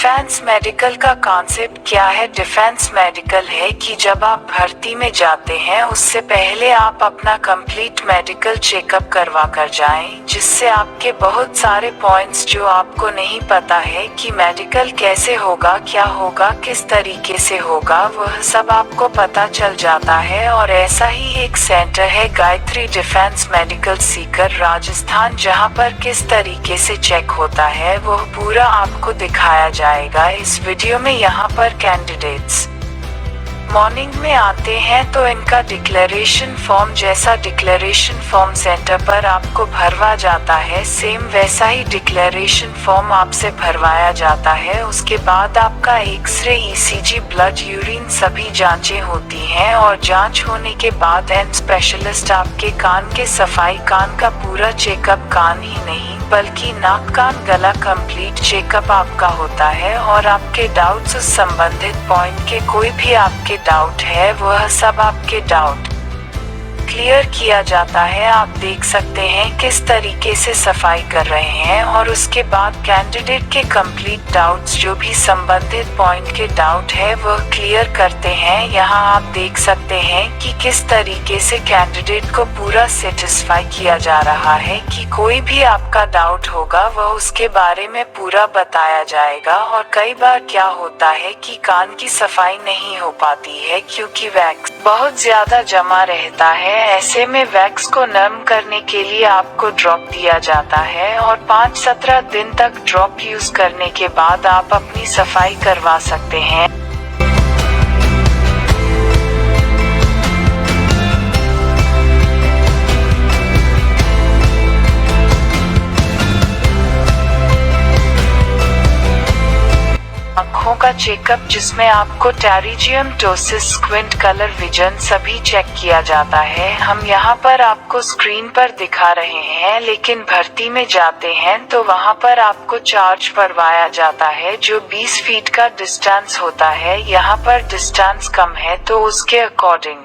Defence medical का concept क्या है? डिफेंस मेडिकल है कि जब आप भर्ती में जाते हैं उससे पहले आप अपना कंप्लीट मेडिकल चेकअप करवा कर जाएं, जिससे आपके बहुत सारे पॉइंट्स जो आपको नहीं पता है कि मेडिकल कैसे होगा, क्या होगा, किस तरीके से होगा, वह सब आपको पता चल जाता है। और ऐसा ही एक सेंटर है गायत्री डिफेंस मेडिकल सीकर राजस्थान, जहां पर किस तरीके से चेक होता है वह पूरा आपको दिखाया जाएगा इस वीडियो में। यहाँ पर कैंडिडेट्स मॉर्निंग में आते हैं तो इनका डिक्लेरेशन फॉर्म, जैसा डिक्लेरेशन फॉर्म सेंटर पर आपको भरवा जाता है, सेम वैसा ही डिक्लेरेशन फॉर्म आपसे भरवाया जाता है। उसके बाद आपका एक्सरे, ईसीजी, ब्लड, यूरिन सभी जांचें होती हैं और जांच होने के बाद एंड स्पेशलिस्ट आपके कान के सफाई, कान का पूरा चेकअप, कान ही नहीं बल्कि नाक, कान, गला कंप्लीट चेकअप आपका होता है। और आपके डाउट्स, उस संबंधित पॉइंट के कोई भी आपके डाउट है वह सब आपके डाउट क्लियर किया जाता है। आप देख सकते हैं किस तरीके से सफाई कर रहे हैं और उसके बाद कैंडिडेट के कंप्लीट डाउट्स, जो भी संबंधित पॉइंट के डाउट है वह क्लियर करते हैं। यहाँ आप देख सकते हैं कि किस तरीके से कैंडिडेट को पूरा सेटिस्फाई किया जा रहा है कि कोई भी आपका डाउट होगा वह उसके बारे में पूरा बताया जाएगा। और कई बार क्या होता है कि कान की सफाई नहीं हो पाती है क्योंकि वैक्स बहुत ज्यादा जमा रहता है। ऐसे में वैक्स को नरम करने के लिए आपको ड्रॉप दिया जाता है और 5-17 दिन तक ड्रॉप यूज करने के बाद आप अपनी सफाई करवा सकते हैं। आँखों का चेकअप, जिसमें आपको pterygium, ptosis, squint, colour vision सभी चेक किया जाता है। हम यहाँ पर आपको स्क्रीन पर दिखा रहे हैं, लेकिन भर्ती में जाते हैं तो वहाँ पर आपको चार्ज पड़वाया जाता है, जो 20 फीट का डिस्टेंस होता है। यहाँ पर डिस्टेंस कम है तो उसके अकॉर्डिंग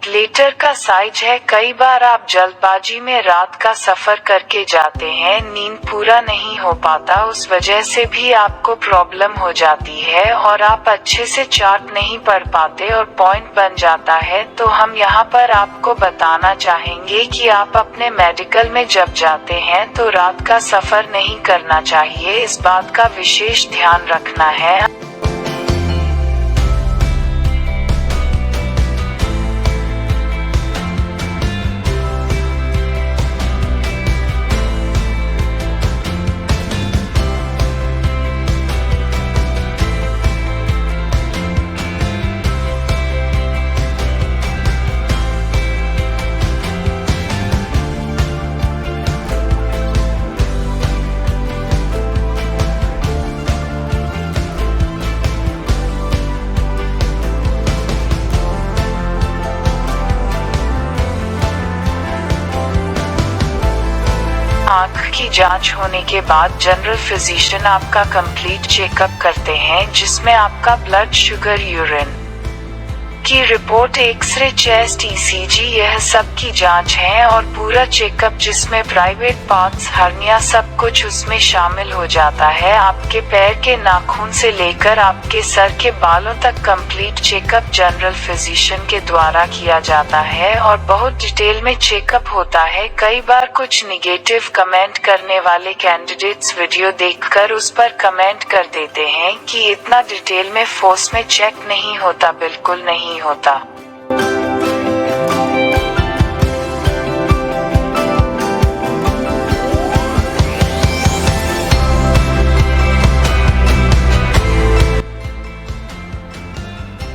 लेटर का साइज है। कई बार आप जल्दबाजी में रात का सफर करके जाते हैं, नींद पूरा नहीं हो पाता, उस वजह से भी आपको प्रॉब्लम हो जाती है और आप अच्छे से चार्ट नहीं पढ़ पाते और पॉइंट बन जाता है। तो हम यहाँ पर आपको बताना चाहेंगे कि आप अपने मेडिकल में जब जाते हैं तो रात का सफर नहीं करना चाहिए, इस बात का विशेष ध्यान रखना है। आँख की जांच होने के बाद जनरल फिजिशियन आपका कंप्लीट चेकअप करते हैं, जिसमें आपका ब्लड शुगर, यूरिन की रिपोर्ट, एक्सरे, चेस्ट, ईसीजी, यह सब की जांच है और पूरा चेकअप जिसमें प्राइवेट पार्ट्स, हर्निया सब कुछ उसमें शामिल हो जाता है। आपके पैर के नाखून से लेकर आपके सर के बालों तक कंप्लीट चेकअप जनरल फिजिशियन के द्वारा किया जाता है और बहुत डिटेल में चेकअप होता है। कई बार कुछ निगेटिव कमेंट करने वाले कैंडिडेट्स वीडियो देखकर उस पर कमेंट कर देते हैं कि इतना डिटेल में फोर्स में चेक नहीं होता, बिल्कुल नहीं होता।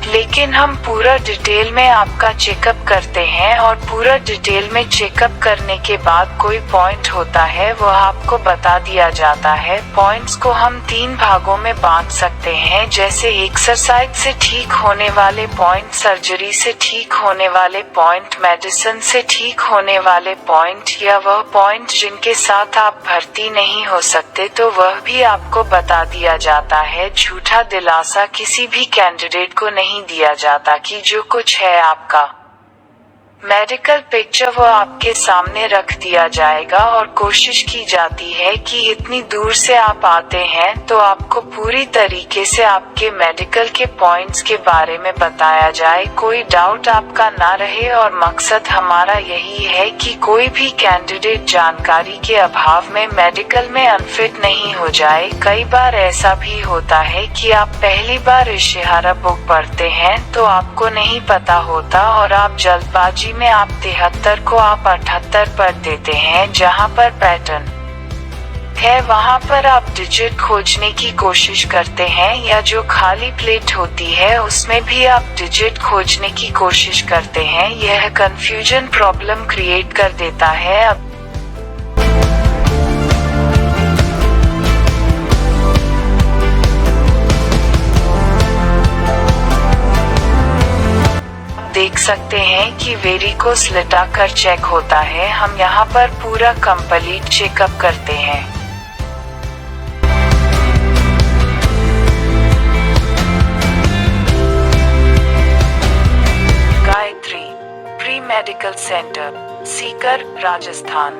लेकिन हम पूरा डिटेल में आपका चेकअप करते हैं और पूरा डिटेल में चेकअप करने के बाद कोई पॉइंट होता है वह आपको बता दिया जाता है। पॉइंट्स को हम 3 भागों में बांट सकते हैं, जैसे एक्सरसाइज से ठीक होने वाले पॉइंट, सर्जरी से ठीक होने वाले पॉइंट, मेडिसिन से ठीक होने वाले पॉइंट, या वह पॉइंट जिनके साथ आप भर्ती नहीं हो सकते तो वह भी आपको बता दिया जाता है। झूठा दिलासा किसी भी कैंडिडेट को नहीं दिया जाता कि जो कुछ है आपका मेडिकल पिक्चर वो आपके सामने रख दिया जाएगा और कोशिश की जाती है कि इतनी दूर से आप आते हैं तो आपको पूरी तरीके से आपके मेडिकल के पॉइंट्स के बारे में बताया जाए, कोई डाउट आपका ना रहे। और मकसद हमारा यही है कि कोई भी कैंडिडेट जानकारी के अभाव में मेडिकल में अनफिट नहीं हो जाए। कई बार ऐसा भी होता है कि आप पहली बार इश्तिहार बुक पढ़ते हैं तो आपको नहीं पता होता और आप जल्दबाजी में आप 73 को आप 78 पर देते हैं, जहां पर पैटर्न है वहां पर आप डिजिट खोजने की कोशिश करते हैं, या जो खाली प्लेट होती है उसमें भी आप डिजिट खोजने की कोशिश करते हैं। यह कंफ्यूजन प्रॉब्लम क्रिएट कर देता है। अब देख सकते हैं कि वेरिकोस लिटाकर चेक होता है। हम यहाँ पर पूरा कंप्लीट चेकअप करते हैं। Gayatri pre medical centre, Sikar, Rajasthan.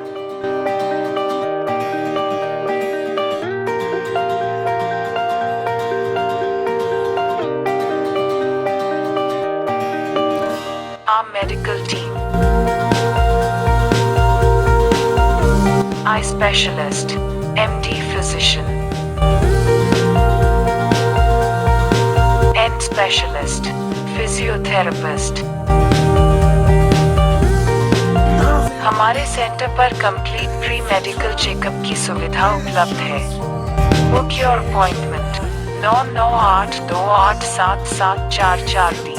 Our medical team. Eye specialist, MD physician. End specialist, physiotherapist. हमारे सेंटर पर कंप्लीट प्री मेडिकल चेकअप की सुविधा उपलब्ध है। Book your appointment 9982877443।